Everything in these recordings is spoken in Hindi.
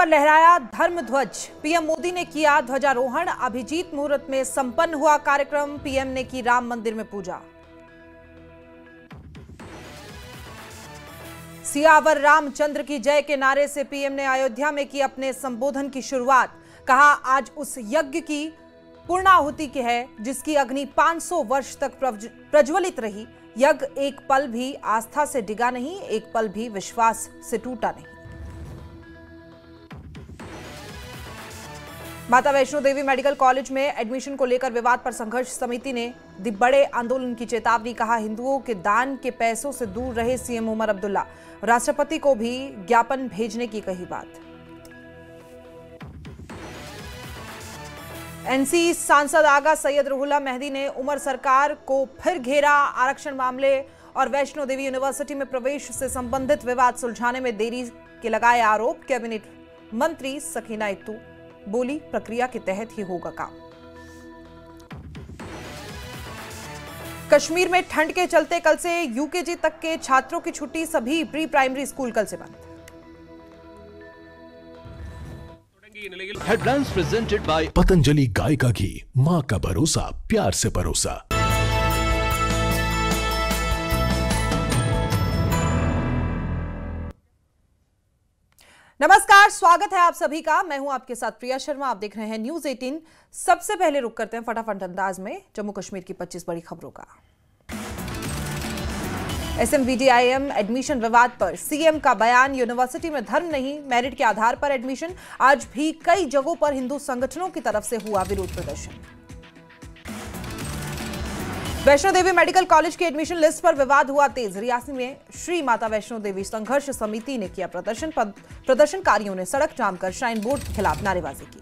पर लहराया धर्म ध्वज। पीएम मोदी ने किया ध्वजारोहण। अभिजीत मुहूर्त में संपन्न हुआ कार्यक्रम। पीएम ने की राम मंदिर में पूजा। सियावर रामचंद्र की जय के नारे से पीएम ने अयोध्या में की अपने संबोधन की शुरुआत। कहा, आज उस यज्ञ की पूर्णाहुति की है जिसकी अग्नि 500 वर्ष तक प्रज्वलित रही। यज्ञ एक पल भी आस्था से डिगा नहीं, एक पल भी विश्वास से टूटा नहीं। माता वैष्णो देवी मेडिकल कॉलेज में एडमिशन को लेकर विवाद पर संघर्ष समिति ने दी बड़े आंदोलन की चेतावनी। कहा, हिंदुओं के दान के पैसों से दूर रहे सीएम उमर अब्दुल्ला। राष्ट्रपति को भी ज्ञापन भेजने की कही बात। एनसी सांसद आगा सैयद रुहुल्ला मेहदी ने उमर सरकार को फिर घेरा। आरक्षण मामले और वैष्णो देवी यूनिवर्सिटी में प्रवेश से संबंधित विवाद सुलझाने में देरी के लगाए आरोप। कैबिनेट मंत्री सकीना इत्तू बोली, प्रक्रिया के तहत ही होगा काम। कश्मीर में ठंड के चलते कल से यूकेजी तक के छात्रों की छुट्टी। सभी प्री प्राइमरी स्कूल कल से बंद। हेडलाइंस प्रेजेंटेड बाय पतंजलि गाय का घी, मां का भरोसा, प्यार से परोसा। नमस्कार, स्वागत है आप सभी का। मैं हूं आपके साथ प्रिया शर्मा। आप देख रहे हैं न्यूज 18। सबसे पहले रुक करते हैं फटाफट अंदाज में जम्मू कश्मीर की 25 बड़ी खबरों का। SMVDIM एडमिशन विवाद पर सीएम का बयान। यूनिवर्सिटी में धर्म नहीं, मेरिट के आधार पर एडमिशन। आज भी कई जगहों पर हिंदू संगठनों की तरफ से हुआ विरोध प्रदर्शन। वैष्णो देवी मेडिकल कॉलेज की एडमिशन लिस्ट पर विवाद हुआ तेज। रियासी में श्री माता वैष्णो देवी संघर्ष समिति ने किया प्रदर्शन। प्रदर्शनकारियों ने सड़क जाम कर श्राइन बोर्ड के खिलाफ नारेबाजी की।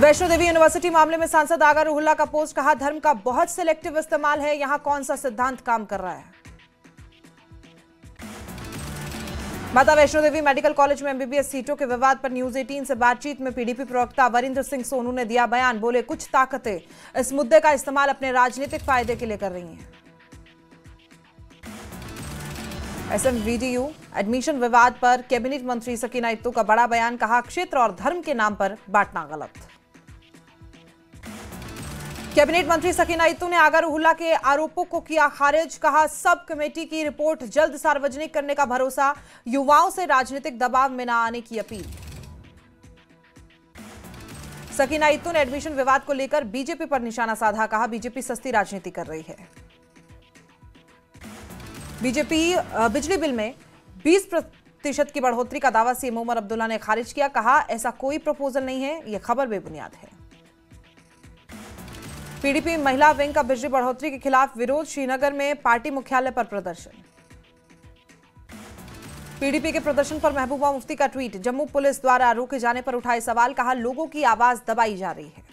वैष्णो देवी यूनिवर्सिटी मामले में सांसद आगा रुहुल्ला का पोस्ट। कहा, धर्म का बहुत सिलेक्टिव इस्तेमाल है, यहां कौन सा सिद्धांत काम कर रहा है। माता वैष्णो देवी मेडिकल कॉलेज में एमबीबीएस सीटों के विवाद पर न्यूज 18 से बातचीत में पीडीपी प्रवक्ता वरिंदर सिंह सोनू ने दिया बयान। बोले, कुछ ताकतें इस मुद्दे का इस्तेमाल अपने राजनीतिक फायदे के लिए कर रही हैं। SMVDU एडमिशन विवाद पर कैबिनेट मंत्री सकीना इत्तू का बड़ा बयान। कहा, क्षेत्र और धर्म के नाम पर बांटना गलत। कैबिनेट मंत्री सकीना इत्तू ने आगा रुहुल्ला के आरोपों को किया खारिज। कहा, सब कमेटी की रिपोर्ट जल्द सार्वजनिक करने का भरोसा। युवाओं से राजनीतिक दबाव में न आने की अपील। सकीना इत्तू ने एडमिशन विवाद को लेकर बीजेपी पर निशाना साधा। कहा, बीजेपी सस्ती राजनीति कर रही है। बीजेपी बिजली बिल में 20% की बढ़ोतरी का दावा सीएम उमर अब्दुल्ला ने खारिज किया। कहा, ऐसा कोई प्रपोजल नहीं है, यह खबर बेबुनियाद है। पीडीपी महिला विंग का बिजली बढ़ोतरी के खिलाफ विरोध। श्रीनगर में पार्टी मुख्यालय पर प्रदर्शन। पीडीपी के प्रदर्शन पर महबूबा मुफ्ती का ट्वीट। जम्मू पुलिस द्वारा रोके जाने पर उठाए सवाल। कहा, लोगों की आवाज दबाई जा रही है।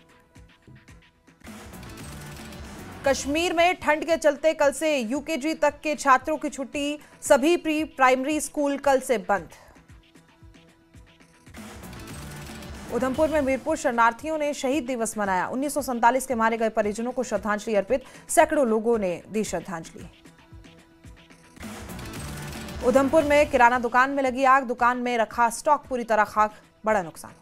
कश्मीर में ठंड के चलते कल से यूकेजी तक के छात्रों की छुट्टी। सभी प्री प्राइमरी स्कूल कल से बंद। उधमपुर में मीरपुर शरणार्थियों ने शहीद दिवस मनाया। 1947 के मारे गए परिजनों को श्रद्धांजलि अर्पित। सैकड़ों लोगों ने दी श्रद्धांजलि। उधमपुर में किराना दुकान में लगी आग। दुकान में रखा स्टॉक पूरी तरह खाक, बड़ा नुकसान।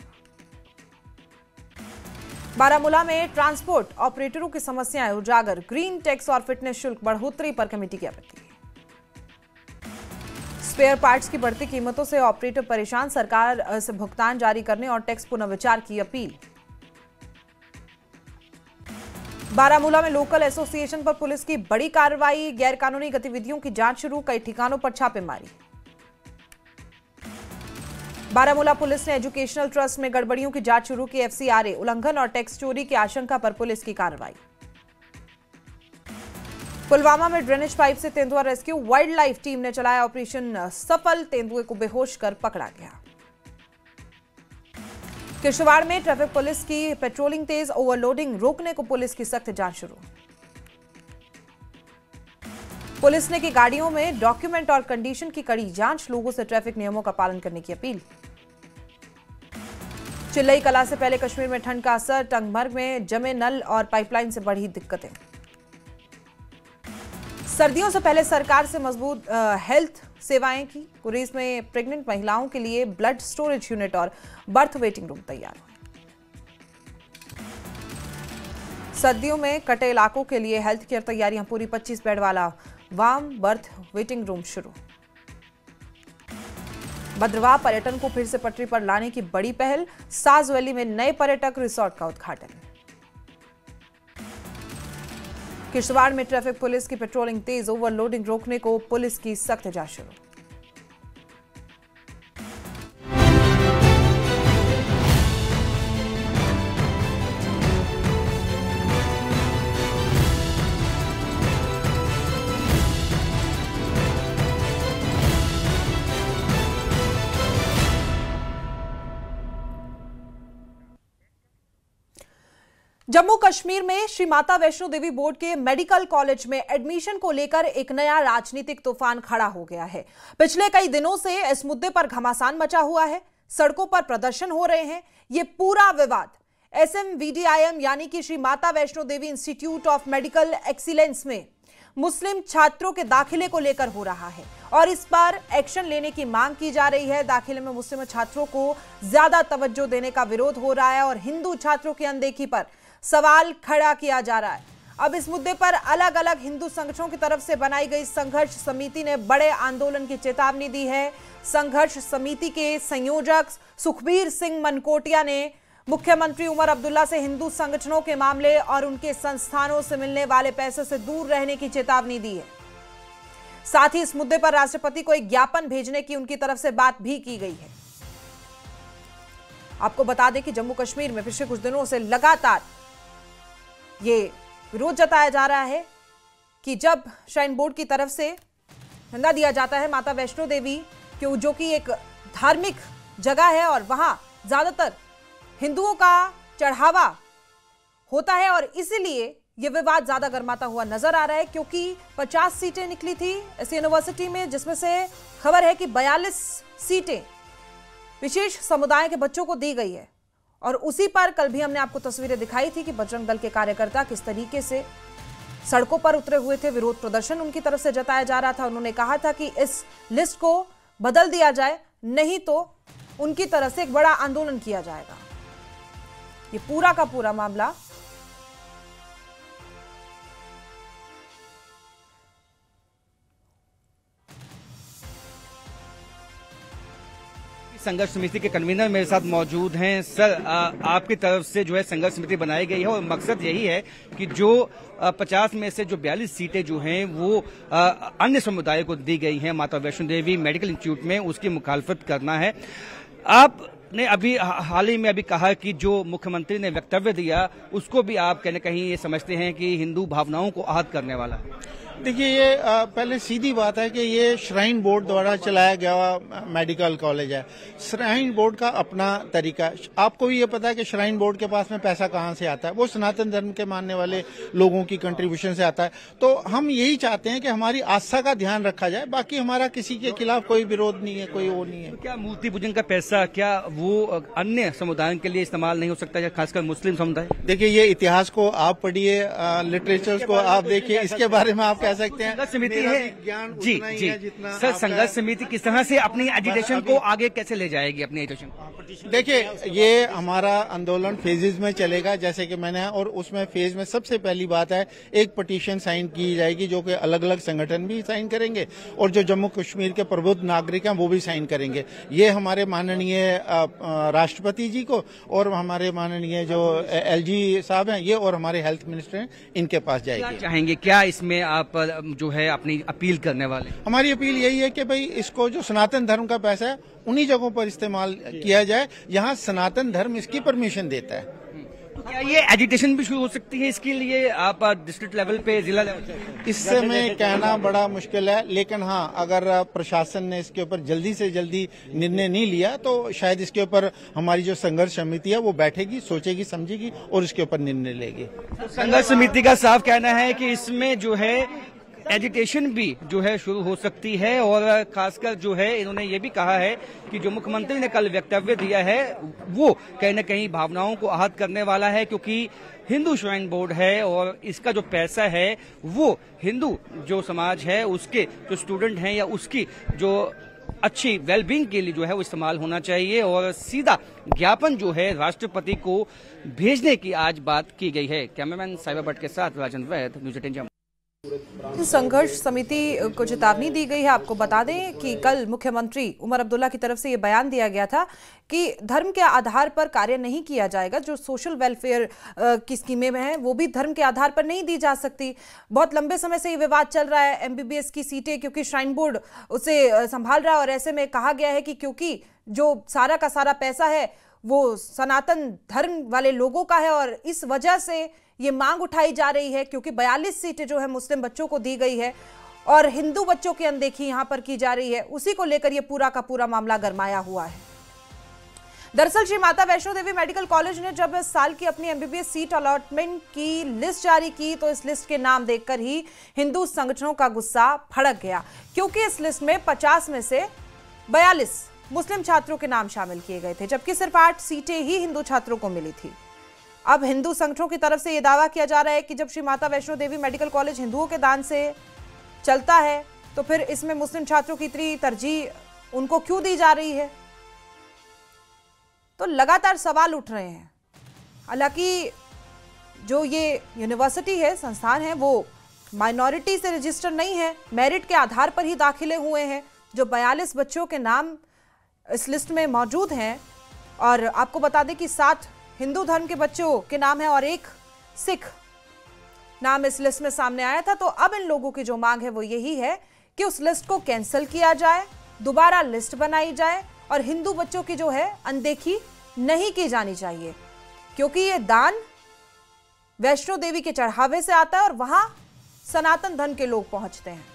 बारामूला में ट्रांसपोर्ट ऑपरेटरों की समस्याएं उजागर। ग्रीन टैक्स और फिटनेस शुल्क बढ़ोतरी पर कमेटी की आपत्ति। स्पेयर पार्ट्स की बढ़ती कीमतों से ऑपरेटर परेशान। सरकार से भुगतान जारी करने और टैक्स पुनर्विचार की अपील। बारामूला में लोकल एसोसिएशन पर पुलिस की बड़ी कार्रवाई। गैरकानूनी गतिविधियों की जांच शुरू। कई ठिकानों पर छापेमारी। बारामूला पुलिस ने एजुकेशनल ट्रस्ट में गड़बड़ियों की जांच शुरू की। FCRA उल्लंघन और टैक्स चोरी की आशंका पर पुलिस की कार्रवाई। पुलवामा में ड्रेनेज पाइप से तेंदुआ रेस्क्यू। वाइल्ड लाइफ टीम ने चलाया ऑपरेशन सफल। तेंदुए को बेहोश कर पकड़ा गया। किश्तवाड़ में ट्रैफिक पुलिस की पेट्रोलिंग तेज। ओवरलोडिंग रोकने को पुलिस की सख्त जांच शुरू। पुलिस ने की गाड़ियों में डॉक्यूमेंट और कंडीशन की कड़ी जांच। लोगों से ट्रैफिक नियमों का पालन करने की अपील। चिल्लई कला से पहले कश्मीर में ठंड का असर। टंगमर्ग में जमे नल और पाइपलाइन से बढ़ी दिक्कतें। सर्दियों से पहले सरकार से मजबूत हेल्थ सेवाएं की। कुरेस में प्रेग्नेंट महिलाओं के लिए ब्लड स्टोरेज यूनिट और बर्थ वेटिंग रूम तैयार हुए। सर्दियों में कटे इलाकों के लिए हेल्थ केयर तैयारियां पूरी। 25 बेड वाला वार्म बर्थ वेटिंग रूम शुरू। भद्रवाह पर्यटन को फिर से पटरी पर लाने की बड़ी पहल। साज वैली में नए पर्यटक रिसोर्ट का उद्घाटन। किश्तवाड़ में ट्रैफिक पुलिस की पेट्रोलिंग तेज। ओवरलोडिंग रोकने को पुलिस की सख्त जांच शुरू। जम्मू कश्मीर में श्री माता वैष्णो देवी बोर्ड के मेडिकल कॉलेज में एडमिशन को लेकर एक नया राजनीतिक तूफान खड़ा हो गया है। पिछले कई दिनों से इस मुद्दे पर घमासान मचा हुआ है। सड़कों पर प्रदर्शन हो रहे हैं। ये पूरा विवाद SMVDIM यानी कि Shri Mata Vaishno Devi institute of medical excellence में मुस्लिम छात्रों के दाखिले को लेकर हो रहा है और इस पर एक्शन लेने की मांग की जा रही है। दाखिले में मुस्लिम छात्रों को ज्यादा तवज्जो देने का विरोध हो रहा है और हिंदू छात्रों की अनदेखी पर सवाल खड़ा किया जा रहा है। अब इस मुद्दे पर अलग अलग हिंदू संगठनों की तरफ से बनाई गई संघर्ष समिति ने बड़े आंदोलन की चेतावनी दी है। संघर्ष समिति के संयोजक सुखबीर सिंह मनकोटिया ने मुख्यमंत्री उमर अब्दुल्ला से हिंदू संगठनों के मामले और उनके संस्थानों से मिलने वाले पैसे से दूर रहने की चेतावनी दी है। साथ ही इस मुद्दे पर राष्ट्रपति को एक ज्ञापन भेजने की उनकी तरफ से बात भी की गई है। आपको बता दें कि जम्मू कश्मीर में पिछले कुछ दिनों से लगातार ये विरोध जताया जा रहा है कि जब श्राइन बोर्ड की तरफ से चंदा दिया जाता है माता वैष्णो देवी जो कि एक धार्मिक जगह है और वहां ज्यादातर हिंदुओं का चढ़ावा होता है और इसीलिए यह विवाद ज्यादा गर्माता हुआ नजर आ रहा है, क्योंकि 50 सीटें निकली थी इस यूनिवर्सिटी में, जिसमें से खबर है कि 42 सीटें विशेष समुदाय के बच्चों को दी गई है। और उसी पर कल भी हमने आपको तस्वीरें दिखाई थी कि बजरंग दल के कार्यकर्ता किस तरीके से सड़कों पर उतरे हुए थे। विरोध प्रदर्शन उनकी तरफ से जताया जा रहा था। उन्होंने कहा था कि इस लिस्ट को बदल दिया जाए, नहीं तो उनकी तरफ से एक बड़ा आंदोलन किया जाएगा। ये पूरा का पूरा मामला संघर्ष समिति के कन्वीनर मेरे साथ मौजूद हैं। सर, आपकी तरफ से जो है संघर्ष समिति बनाई गई है और मकसद यही है कि जो 50 में से जो 42 सीटें जो हैं वो अन्य समुदाय को दी गई हैं माता वैष्णो देवी मेडिकल इंस्टीट्यूट में, उसकी मुखालफत करना है। आपने अभी हाल ही में अभी कहा कि जो मुख्यमंत्री ने वक्तव्य दिया उसको भी आप कहीं न कहीं ये समझते हैं कि हिंदू भावनाओं को आहत करने वाला है। देखिए, ये पहले सीधी बात है कि ये श्राइन बोर्ड द्वारा चलाया गया मेडिकल कॉलेज है। श्राइन बोर्ड का अपना तरीका, आपको भी ये पता है कि श्राइन बोर्ड के पास में पैसा कहाँ से आता है, वो सनातन धर्म के मानने वाले लोगों की कंट्रीब्यूशन से आता है। तो हम यही चाहते हैं कि हमारी आस्था का ध्यान रखा जाए, बाकी हमारा किसी के खिलाफ कोई विरोध नहीं है, कोई वो नहीं है। तो क्या मूर्ति पूजन का पैसा क्या वो अन्य समुदायों के लिए इस्तेमाल नहीं हो सकता है, खासकर मुस्लिम समुदाय? देखिए, ये इतिहास को आप पढ़िए, लिटरेचर को आप देखिए, इसके बारे में आप कह सकते हैं। संघर्ष समिति है जी जी सर, संघर्ष समिति किस तरह से अपनी एजिटेशन को आगे कैसे ले जाएगी अपनी एजिटेशन? देखिए, ये हमारा आंदोलन फेजेज में चलेगा जैसे कि मैंने, और उसमें फेज में सबसे पहली बात है एक पटिशन साइन की जाएगी जो कि अलग अलग संगठन भी साइन करेंगे और जो जम्मू कश्मीर के प्रबुद्ध नागरिक हैं वो भी साइन करेंगे। ये हमारे माननीय राष्ट्रपति जी को और हमारे माननीय जो LG साहब हैं ये और हमारे हेल्थ मिनिस्टर हैं, इनके पास जाएगी। क्या चाहेंगे, क्या इसमें आप जो है अपनी अपील करने वाले? हमारी अपील यही है कि भाई इसको जो सनातन धर्म का पैसा है उन्हीं जगहों पर इस्तेमाल किया जाए जहां सनातन धर्म इसकी परमिशन देता है। तो क्या ये एजिटेशन भी शुरू हो सकती है इसके लिए आप डिस्ट्रिक्ट लेवल पे, जिला लेवल पे? इससे में कहना बड़ा मुश्किल है, लेकिन हाँ, अगर प्रशासन ने इसके ऊपर जल्दी से जल्दी निर्णय नहीं लिया तो शायद इसके ऊपर हमारी जो संघर्ष समिति है वो बैठेगी, सोचेगी, समझेगी और इसके ऊपर निर्णय लेगी। संघर्ष समिति का साफ कहना है कि इसमें जो है एजिटेशन भी जो है शुरू हो सकती है। और खासकर जो है इन्होंने ये भी कहा है कि जो मुख्यमंत्री ने कल वक्तव्य दिया है वो कहीं न कहीं भावनाओं को आहत करने वाला है, क्योंकि हिंदू श्राइन बोर्ड है और इसका जो पैसा है वो हिंदू जो समाज है उसके जो स्टूडेंट हैं या उसकी जो अच्छी वेलबींग के लिए जो है वो इस्तेमाल होना चाहिए। और सीधा ज्ञापन जो है राष्ट्रपति को भेजने की आज बात की गई है। कैमरामैन साइबर भट्ट के साथ राजन वैद, न्यूज़ 18 जम्मू। संघर्ष समिति को चेतावनी दी गई है। आपको बता दें कि कल मुख्यमंत्री उमर अब्दुल्ला की तरफ से ये बयान दिया गया था कि धर्म के आधार पर कार्य नहीं किया जाएगा। जो सोशल वेलफेयर की स्कीमें हैं वो भी धर्म के आधार पर नहीं दी जा सकती। बहुत लंबे समय से ये विवाद चल रहा है एमबीबीएस की सीटें, क्योंकि श्राइन बोर्ड उसे संभाल रहा है और ऐसे में कहा गया है कि क्योंकि जो सारा का सारा पैसा है वो सनातन धर्म वाले लोगों का है और इस वजह से ये मांग उठाई जा रही है, क्योंकि 42 सीटें जो है मुस्लिम बच्चों को दी गई है और हिंदू बच्चों की अनदेखी यहां पर की जा रही है। उसी को लेकर ये पूरा का पूरा मामला गरमाया हुआ है। दरअसल श्री माता वैष्णो देवी मेडिकल कॉलेज ने जब इस साल की अपनी एमबीबीएस सीट अलॉटमेंट की लिस्ट जारी की तो इस लिस्ट के नाम देखकर ही हिंदू संगठनों का गुस्सा भड़क गया, क्योंकि इस लिस्ट में 50 में से 42 मुस्लिम छात्रों के नाम शामिल किए गए थे, जबकि सिर्फ 8 सीटें ही हिंदू छात्रों को मिली थी। अब हिंदू संगठनों की तरफ से यह दावा किया जा रहा है कि जब श्री माता वैष्णो देवी मेडिकल कॉलेज हिंदुओं के दान से चलता है तो फिर इसमें मुस्लिम छात्रों की इतनी तरजीह उनको क्यों दी जा रही है। तो लगातार सवाल उठ रहे हैं। हालांकि जो ये यूनिवर्सिटी है, संस्थान है, वो माइनॉरिटी से रजिस्टर नहीं है, मेरिट के आधार पर ही दाखिले हुए हैं। जो 42 बच्चों के नाम इस लिस्ट में मौजूद हैं और आपको बता दें कि 7 हिंदू धर्म के बच्चों के नाम है और 1 सिख नाम इस लिस्ट में सामने आया था। तो अब इन लोगों की जो मांग है वो यही है कि उस लिस्ट को कैंसिल किया जाए, दोबारा लिस्ट बनाई जाए और हिंदू बच्चों की जो है अनदेखी नहीं की जानी चाहिए, क्योंकि ये दान वैष्णो देवी के चढ़ावे से आता है और वहां सनातन धर्म के लोग पहुंचते हैं।